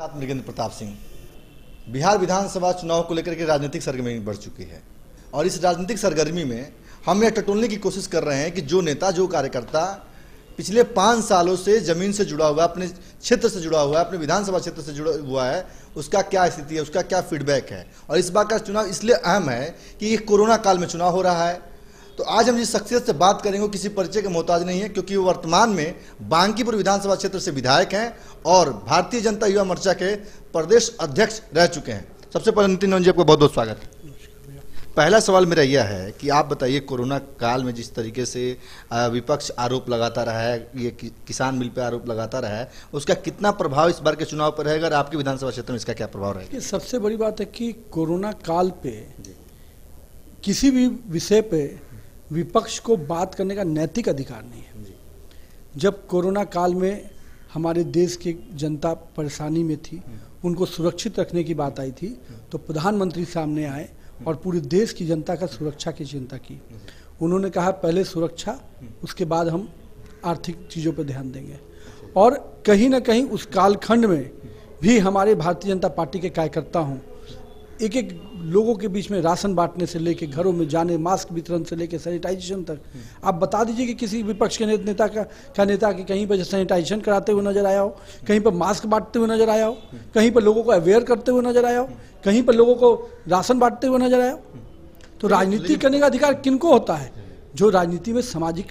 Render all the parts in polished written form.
आप नरेंद्र प्रताप सिंह। बिहार विधानसभा चुनाव को लेकर के राजनीतिक सरगर्मी बढ़ चुकी है और इस राजनीतिक सरगर्मी में हम यह टटोलने की कोशिश कर रहे हैं कि जो नेता, जो कार्यकर्ता पिछले 5 सालों से जमीन से जुड़ा हुआ है, अपने क्षेत्र से जुड़ा हुआ है, अपने विधानसभा क्षेत्र से जुड़ा हुआ है, उसका क्या स्थिति है, उसका क्या फीडबैक है। और इस बार का चुनाव इसलिए अहम है कि ये कोरोना काल में चुनाव हो रहा है। तो आज हम जिस शख्सियत से बात करेंगे वो किसी परिचय के मोहताज नहीं है, क्योंकि वो वर्तमान में बांकीपुर विधानसभा क्षेत्र से विधायक हैं और भारतीय जनता युवा मोर्चा के प्रदेश अध्यक्ष रह चुके हैं। सबसे पहले नितिन नंदन जी, आपका बहुत बहुत स्वागत है। पहला सवाल मेरा यह है कि आप बताइए, कोरोना काल में जिस तरीके से विपक्ष आरोप लगाता रहा है, ये किसान बिल पे आरोप लगाता रहा है, उसका कितना प्रभाव इस बार के चुनाव पर रहेगा और आपके विधानसभा क्षेत्र में इसका क्या प्रभाव रहेगा? सबसे बड़ी बात है कि कोरोना काल पे किसी भी विषय पे विपक्ष को बात करने का नैतिक अधिकार नहीं है। जब कोरोना काल में हमारे देश की जनता परेशानी में थी, उनको सुरक्षित रखने की बात आई थी, तो प्रधानमंत्री सामने आए और पूरे देश की जनता का सुरक्षा की चिंता की। उन्होंने कहा पहले सुरक्षा, उसके बाद हम आर्थिक चीज़ों पर ध्यान देंगे। और कहीं ना कहीं उस कालखंड में भी हमारे भारतीय जनता पार्टी के कार्यकर्ता हों, एक एक लोगों के बीच में राशन बांटने से लेके घरों में जाने, मास्क वितरण से लेके सैनिटाइजेशन तक। आप बता दीजिए कि किसी विपक्ष के नेता की कहीं पर सैनिटाइजेशन कराते हुए नजर आया हो, कहीं पर मास्क बांटते हुए नजर आया हो, कहीं पर लोगों को अवेयर करते हुए नजर आया हो, कहीं पर लोगों को राशन बांटते हुए नजर आया हो। तो राजनीति करने का अधिकार किनको होता है? जो राजनीति में सामाजिक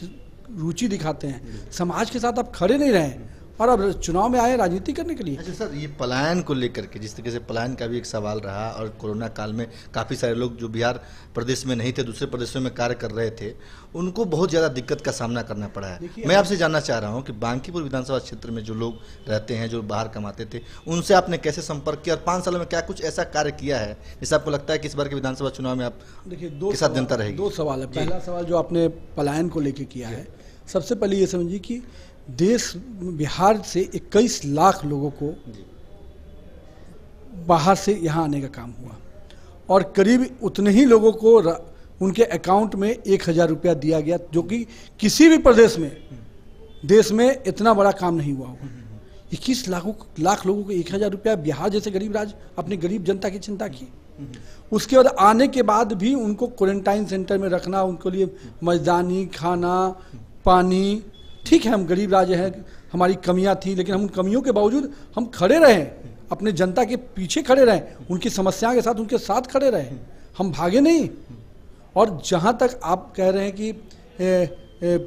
रुचि दिखाते हैं, समाज के साथ आप खड़े नहीं रहे और अब चुनाव में आए राजनीति करने के लिए। अच्छा सर, ये पलायन को लेकर के जिस तरीके से पलायन का भी एक सवाल रहा और कोरोना काल में काफ़ी सारे लोग जो बिहार प्रदेश में नहीं थे, दूसरे प्रदेशों में कार्य कर रहे थे, उनको बहुत ज़्यादा दिक्कत का सामना करना पड़ा है। मैं आपसे जानना चाह रहा हूँ कि बांकीपुर विधानसभा क्षेत्र में जो लोग रहते हैं, जो बाहर कमाते थे, उनसे आपने कैसे संपर्क किया और 5 सालों में क्या कुछ ऐसा कार्य किया है जिससे आपको लगता है कि इस बार के विधानसभा चुनाव में आप देखिए के साथ जनता रहेगी? 2 सवाल है। पहला सवाल जो आपने पलायन को लेकर किया है, सबसे पहले ये समझिए कि देश बिहार से 21 लाख लोगों को बाहर से यहाँ आने का काम हुआ और करीब उतने ही लोगों को उनके अकाउंट में 1000 रुपया दिया गया, जो कि किसी भी प्रदेश में देश में इतना बड़ा काम नहीं हुआ होगा। 21 लाख लोगों को 1000 रुपया बिहार जैसे गरीब राज्य अपनी गरीब जनता की चिंता की। उसके बाद आने के बाद भी उनको क्वारंटाइन सेंटर में रखना, उनके लिए मजदानी, खाना, पानी। ठीक है, हम गरीब राज्य हैं, हमारी कमियां थी, लेकिन हम उन कमियों के बावजूद हम खड़े रहे, अपने जनता के पीछे खड़े रहे, उनकी समस्याओं के साथ उनके साथ खड़े रहे, हम भागे नहीं। और जहां तक आप कह रहे हैं कि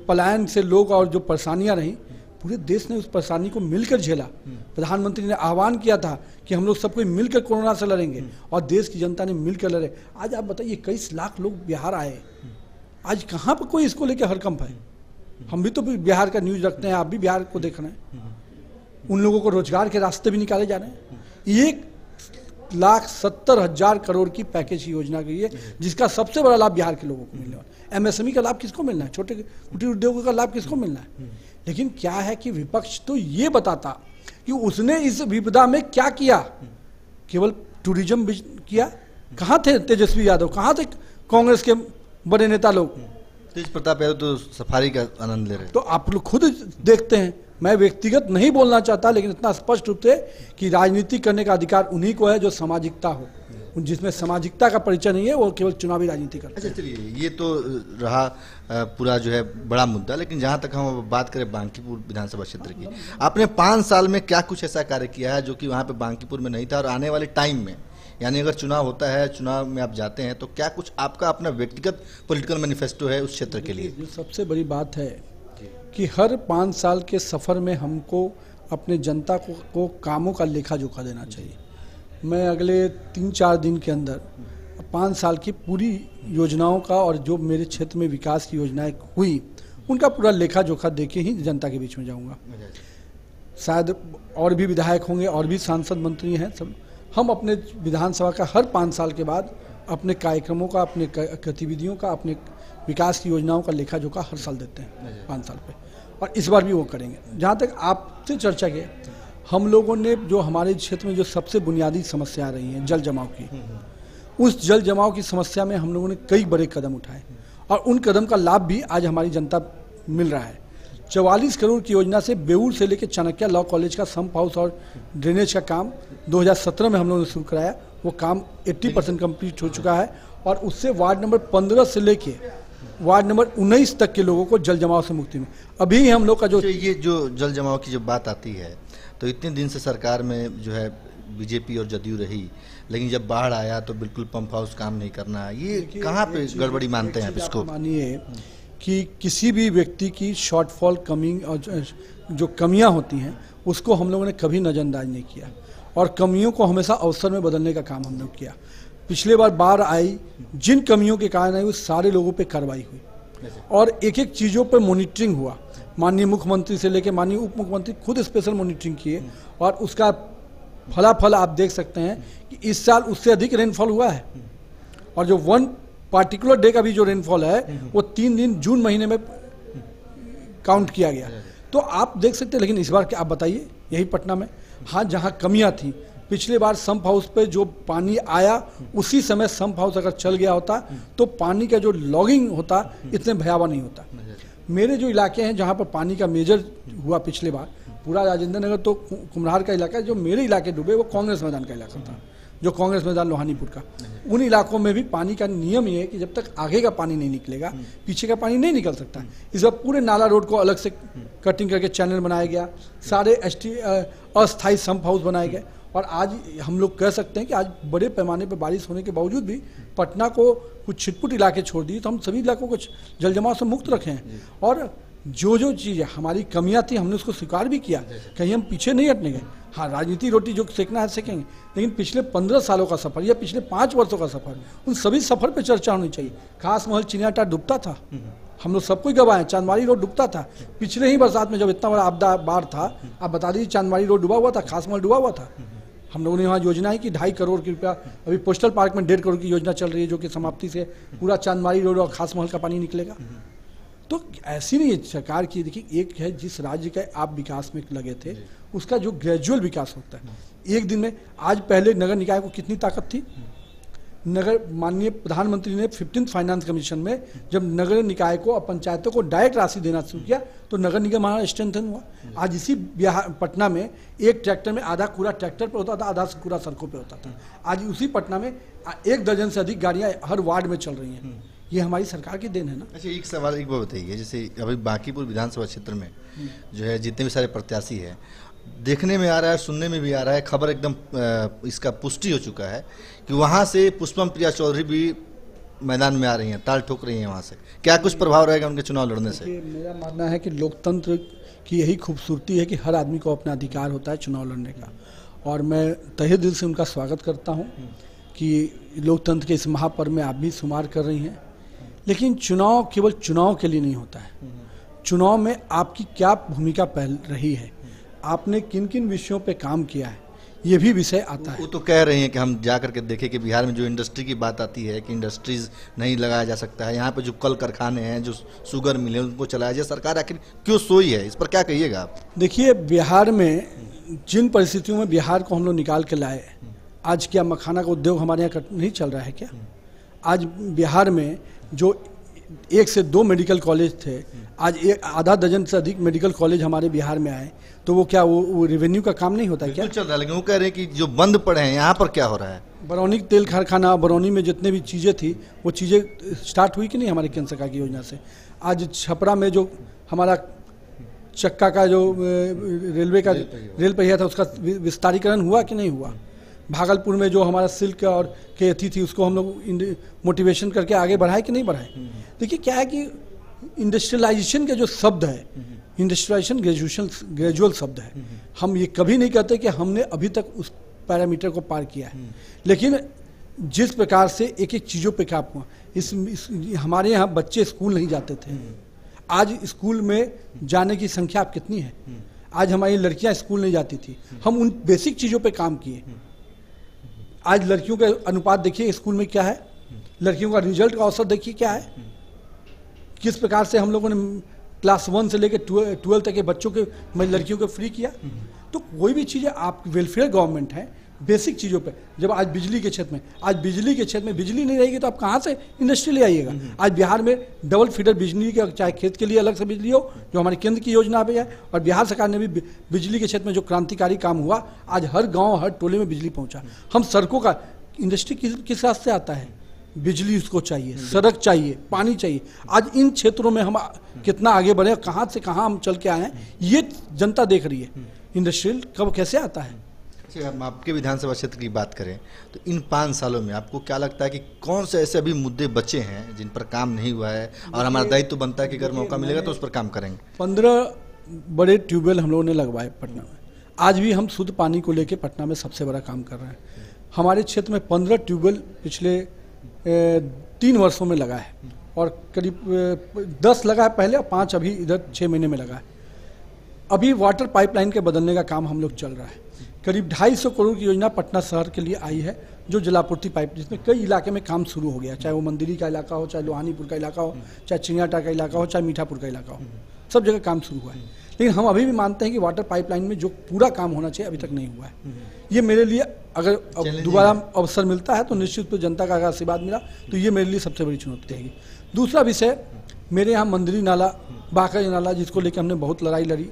पलायन से लोग और जो परेशानियां रहीं, पूरे देश ने उस परेशानी को मिलकर झेला। प्रधानमंत्री ने आह्वान किया था कि हम लोग सब कोई मिलकर कोरोना से लड़ेंगे और देश की जनता ने मिलकर लड़े। आज आप बताइए 21 लाख लोग बिहार आए, आज कहाँ पर कोई इसको लेकर हड़कंप है? हम भी तो बिहार का न्यूज रखते हैं, आप भी बिहार को देख रहे हैं। उन लोगों को रोजगार के रास्ते भी निकाले जा रहे हैं। 1,70,000 करोड़ की पैकेज की योजना की है, जिसका सबसे बड़ा लाभ बिहार के लोगों को मिलने वाला। एमएसएमई का लाभ किसको मिलना है? छोटे कुटीर उद्योगों का लाभ किसको मिलना है? लेकिन क्या है कि विपक्ष तो ये बताता कि उसने इस विपदा में क्या किया। केवल टूरिज्म किया। कहाँ थे तेजस्वी यादव, कहाँ थे कांग्रेस के बड़े नेता लोग? तेज प्रताप यादव तो सफारी का आनंद ले रहे। तो आप लोग खुद देखते हैं। मैं व्यक्तिगत नहीं बोलना चाहता, लेकिन इतना स्पष्ट रूप से कि राजनीति करने का अधिकार उन्हीं को है जो सामाजिकता हो, जिसमें सामाजिकता का परिचय नहीं है, वो केवल चुनावी राजनीति करते हैं। अच्छा चलिए, ये तो रहा पूरा जो है बड़ा मुद्दा, लेकिन जहाँ तक हम बात करें बांकीपुर विधानसभा क्षेत्र की, आपने 5 साल में क्या कुछ ऐसा कार्य किया है जो कि वहाँ पे बांकीपुर में नहीं था और आने वाले टाइम में, यानी अगर चुनाव होता है, चुनाव में आप जाते हैं, तो क्या कुछ आपका अपना व्यक्तिगत पॉलिटिकल मैनिफेस्टो है उस क्षेत्र के लिए? जो सबसे बड़ी बात है कि हर 5 साल के सफ़र में हमको अपने जनता को कामों का लेखा जोखा देना चाहिए। मैं अगले 3-4 दिन के अंदर 5 साल की पूरी योजनाओं का और जो मेरे क्षेत्र में विकास की योजनाएं हुई, उनका पूरा लेखा जोखा दे के ही जनता के बीच में जाऊंगा। शायद और भी विधायक होंगे और भी सांसद मंत्री हैं सब। हम अपने विधानसभा का हर 5 साल के बाद अपने कार्यक्रमों का, अपने गतिविधियों का, अपने विकास की योजनाओं का लेखा जोखा हर साल देते हैं 5 साल पे, और इस बार भी वो करेंगे। जहाँ तक आपसे चर्चा की, हम लोगों ने जो हमारे क्षेत्र में जो सबसे बुनियादी समस्या आ रही है जल जमाव की, उस जल जमाव की समस्या में हम लोगों ने कई बड़े कदम उठाए और उन कदम का लाभ भी आज हमारी जनता मिल रहा है। 44 करोड़ की योजना से बेऊर से लेकर चाणक्य लॉ कॉलेज का सम्प हाउस और ड्रेनेज का काम 2017 में हम लोगों ने शुरू कराया। वो काम 80% कंप्लीट हो चुका है और उससे वार्ड नंबर 15 से लेके वार्ड नंबर 19 तक के लोगों को जल जमाव से मुक्ति में अभी हम लोग का जो ये जो जल जमाव की जब बात आती है तो इतने दिन से सरकार में जो है बीजेपी और जदयू रही, लेकिन जब बाढ़ आया तो बिल्कुल पंप हाउस काम नहीं करना, ये कहाँ पे गड़बड़ी मानते हैं आप इसको? मानिए कि किसी भी व्यक्ति की शॉर्टफॉल कमी और जो कमियां होती हैं उसको हम लोगों ने कभी नज़रअंदाज नहीं किया और कमियों को हमेशा अवसर में बदलने का काम हम लोग किया। पिछले बार बाढ़ आई, जिन कमियों के कारण आई उस सारे लोगों पे कार्रवाई हुई और एक एक चीज़ों पे मॉनिटरिंग हुआ। माननीय मुख्यमंत्री से लेकर माननीय उप मुख्यमंत्री खुद स्पेशल मॉनिटरिंग किए और उसका फलाफल आप देख सकते हैं कि इस साल उससे अधिक रेनफॉल हुआ है और जो वन पार्टिकुलर डे का भी जो रेनफॉल है वो 3 दिन जून महीने में काउंट किया गया। तो आप देख सकते हैं, लेकिन इस बार क्या आप बताइए, यही पटना में हाँ जहाँ कमियाँ थी, पिछले बार सम्प हाउस पे जो पानी आया उसी समय सम्प हाउस अगर चल गया होता तो पानी का जो लॉगिंग होता इतने भयावह नहीं होता। मेरे जो इलाके हैं जहाँ पर पानी का मेजर हुआ पिछले बार, पूरा राजेंद्र नगर तो कुम्हार का इलाका है, जो मेरे इलाके डूबे वो कांग्रेस मैदान का इलाका था, जो कांग्रेस मैदान लोहानीपुर का। उन इलाकों में भी पानी का नियम ये है कि जब तक आगे का पानी नहीं निकलेगा पीछे का पानी नहीं निकल सकता। इस बार पूरे नाला रोड को अलग से कटिंग करके चैनल बनाया गया, सारे अस्थायी सम्प हाउस बनाए गए और आज हम लोग कह सकते हैं कि आज बड़े पैमाने पर बारिश होने के बावजूद भी पटना को कुछ छिटपुट इलाके छोड़ दिए तो हम सभी इलाकों को जल जमाव से मुक्त रखे हैं और जो जो चीज़ें हमारी कमियां थी हमने उसको स्वीकार भी किया, कहीं हम पीछे नहीं हटने गए। हाँ, राजनीति रोटी जो सेकना है सेकेंगे, लेकिन पिछले 15 सालों का सफर या पिछले 5 वर्षों का सफर, उन सभी सफर पे चर्चा होनी चाहिए। खास महल चिनियाटा डूबता था, हम लोग सब कोई गवाह हैं, चांदमारी रोड डूबता था पिछले ही बरसात में, जब इतना बड़ा आपदा बाढ़ था। आप बता दीजिए, चांदमारी रोड डूबा हुआ था, खास महल डूबा हुआ था। हम लोगों ने वहाँ योजना है कि 2.5 करोड़ की रुपया, अभी पोस्टल पार्क में 1.5 करोड़ की योजना चल रही है जो कि समाप्ति से पूरा चांदमारी रोड और खास महल का पानी निकलेगा। तो ऐसी नहीं है सरकार की। देखिए, एक है जिस राज्य के आप विकास में लगे थे उसका जो ग्रेजुअल विकास होता है एक दिन में। आज पहले नगर निकाय को कितनी ताकत थी, नगर माननीय प्रधानमंत्री ने 15th फाइनेंस कमीशन में जब नगर निकाय को और पंचायतों को डायरेक्ट राशि देना शुरू किया तो नगर निगम हमारा स्ट्रेंथन हुआ। आज इसी बिहार पटना में एक ट्रैक्टर में आधा कूड़ा ट्रैक्टर पे होता था, आधा कूड़ा सड़कों पे होता था। आज उसी पटना में 1 दर्जन से अधिक गाड़ियां हर वार्ड में चल रही हैं। ये हमारी सरकार की देन है ना। अच्छा, एक सवाल एक बार बताइए, जैसे अभी बांकीपुर विधानसभा क्षेत्र में जो है जितने भी सारे प्रत्याशी हैं, देखने में आ रहा है, सुनने में भी आ रहा है, खबर एकदम इसका पुष्टि हो चुका है कि वहाँ से पुष्पम प्रिया चौधरी भी मैदान में आ रही हैं, ताल ठोक रही हैं। वहाँ से क्या कुछ प्रभाव रहेगा उनके चुनाव लड़ने से? मेरा मानना है कि लोकतंत्र की यही खूबसूरती है कि हर आदमी को अपना अधिकार होता है चुनाव लड़ने का, और मैं तहे दिल से उनका स्वागत करता हूँ कि लोकतंत्र के इस महापर्व में आप भी शुमार कर रही हैं। लेकिन चुनाव केवल चुनाव के लिए नहीं होता है, चुनाव में आपकी क्या भूमिका पहल रही है, आपने किन किन विषयों पे काम किया है, ये भी विषय आता है। वो तो कह रही हैं कि हम जा करके देखें कि बिहार में जो इंडस्ट्री की बात आती है कि इंडस्ट्रीज नहीं लगाया जा सकता है, यहाँ पे जो कल कारखाने हैं, जो शुगर मिल है, उनको चलाया जाए। सरकार आखिर क्यों सोई है, इस पर क्या कहिएगा आप? देखिए, बिहार में जिन परिस्थितियों में बिहार को हम लोग निकाल के लाए, आज क्या मखाना का उद्योग हमारे यहाँ नहीं चल रहा है क्या? आज बिहार में जो 1 से 2 मेडिकल कॉलेज थे, आज आधा दर्जन से अधिक मेडिकल कॉलेज हमारे बिहार में आए, तो वो क्या वो रेवेन्यू का काम नहीं होता है क्या? चल रहा है, लेकिन वो कह रहे हैं कि जो बंद पड़े हैं यहाँ पर क्या हो रहा है? बरौनी तेल कारखाना, बरौनी में जितने भी चीज़ें थी वो चीज़ें स्टार्ट हुई कि नहीं हमारे केंद्र सरकार की योजना से? आज छपरा में जो हमारा चक्का का जो रेलवे का रेल पहिया था उसका विस्तारीकरण हुआ कि नहीं हुआ? भागलपुर में जो हमारा सिल्क और केथी थी उसको हम लोग मोटिवेशन करके आगे बढ़ाए कि नहीं बढ़ाए? देखिए, क्या है कि इंडस्ट्रियलाइजेशन के जो शब्द है, इंडस्ट्रियलाइजेशन ग्रेजुअल शब्द है। हम ये कभी नहीं कहते कि हमने अभी तक उस पैरामीटर को पार किया है, लेकिन जिस प्रकार से एक एक चीज़ों पे काम हुआ, हमारे यहाँ बच्चे स्कूल नहीं जाते थे, आज स्कूल में जाने की संख्या आप कितनी है? आज हमारी लड़कियां स्कूल नहीं जाती थी, हम उन बेसिक चीज़ों पे काम किए। आज लड़कियों का अनुपात देखिए स्कूल में क्या है, लड़कियों का रिजल्ट का औसत देखिए क्या है, किस प्रकार से हम लोगों ने क्लास 1 से लेकर 12 तक के बच्चों के लड़कियों को फ्री किया। तो कोई भी चीज़ें आप वेलफेयर गवर्नमेंट है, बेसिक चीज़ों पे। जब आज बिजली के क्षेत्र में बिजली नहीं रहेगी तो आप कहाँ से इंडस्ट्री ले आइएगा। आज बिहार में डबल फीडर बिजली का, चाहे खेत के लिए अलग से बिजली हो, जो हमारे केंद्र की योजना पे है, और बिहार सरकार ने भी बिजली के क्षेत्र में जो क्रांतिकारी काम हुआ, आज हर गाँव हर टोले में बिजली पहुँचा। हम सड़कों का, इंडस्ट्री किस रास्ते आता है, बिजली उसको चाहिए, सड़क चाहिए, पानी चाहिए। आज इन क्षेत्रों में हम कितना आगे बढ़े, कहाँ से कहाँ हम चल के आए हैं, ये जनता देख रही है। इंडस्ट्रियल कब कैसे आता है। अच्छा, हम आपके विधानसभा क्षेत्र की बात करें तो इन 5 सालों में आपको क्या लगता है कि कौन से ऐसे अभी मुद्दे बचे हैं जिन पर काम नहीं हुआ है, और हमारा दायित्व तो बनता है कि अगर मौका मिलेगा तो उस पर काम करेंगे। 15 बड़े ट्यूबवेल हम लोगों ने लगवाए पटना में। आज भी हम शुद्ध पानी को लेकर पटना में सबसे बड़ा काम कर रहे हैं। हमारे क्षेत्र में 15 ट्यूबवेल पिछले 3 वर्षों में लगा है, और करीब 10 लगा है पहले, और 5 अभी इधर 6 महीने में लगा है। अभी वाटर पाइपलाइन के बदलने का काम हम लोग चल रहा है। करीब 250 करोड़ की योजना पटना शहर के लिए आई है, जो जलापूर्ति पाइप, जिसमें कई इलाके में काम शुरू हो गया, चाहे वो मंदिरी का इलाका हो, चाहे लोहानीपुर का इलाका हो, चाहे चिंगाटा का इलाका हो, चाहे मीठापुर का इलाका हो, सब जगह काम शुरू हुआ है। लेकिन हम अभी भी मानते हैं कि वाटर पाइपलाइन में जो पूरा काम होना चाहिए अभी तक नहीं हुआ है। ये मेरे लिए, अगर दोबारा अवसर मिलता है तो निश्चित तो जनता का अगर आशीर्वाद मिला तो ये मेरे लिए सबसे बड़ी चुनौती रहेगी। दूसरा विषय, मेरे यहाँ मंदिरी नाला, बाकई नाला, जिसको लेकर हमने बहुत लड़ाई लड़ी,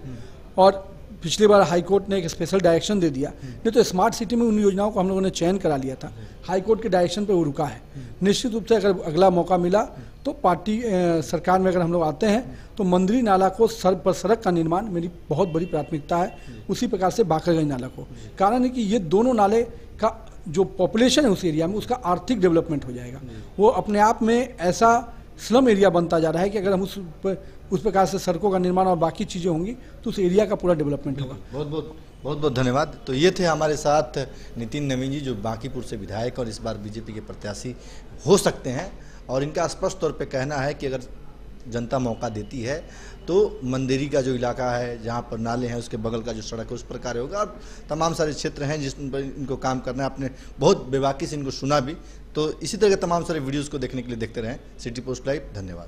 और पिछली बार हाईकोर्ट ने एक स्पेशल डायरेक्शन दे दिया। नहीं तो स्मार्ट सिटी में उन योजनाओं को हम लोगों ने चयन करा लिया था, हाईकोर्ट के डायरेक्शन पे वो रुका है। निश्चित रूप से अगर अगला मौका मिला तो पार्टी सरकार में अगर हम लोग आते हैं तो मंदिरी नाला को सड़क का निर्माण मेरी बहुत बड़ी प्राथमिकता है। उसी प्रकार से बाकरगंज नाला को, कारण है कि ये दोनों नाले का जो पॉपुलेशन है उस एरिया में, उसका आर्थिक डेवलपमेंट हो जाएगा। वो अपने आप में ऐसा स्लम एरिया बनता जा रहा है कि अगर हम उस प्रकार से सड़कों का निर्माण और बाकी चीज़ें होंगी तो उस एरिया का पूरा डेवलपमेंट होगा। बहुत बहुत धन्यवाद। तो ये थे हमारे साथ नितिन नवीन जी, जो बांकीपुर से विधायक और इस बार बीजेपी के प्रत्याशी हो सकते हैं, और इनका स्पष्ट तौर पे कहना है कि अगर जनता मौका देती है तो मंदिरी का जो इलाका है, जहाँ पर नाले हैं, उसके बगल का जो सड़क है उस पर कार्य होगा, और तमाम सारे क्षेत्र हैं जिस पर इनको काम करना है। आपने बहुत बेबाकी से इनको सुना भी। तो इसी तरह के तमाम सारे वीडियोज़ को देखने के लिए देखते रहें सिटी पोस्ट लाइव। धन्यवाद।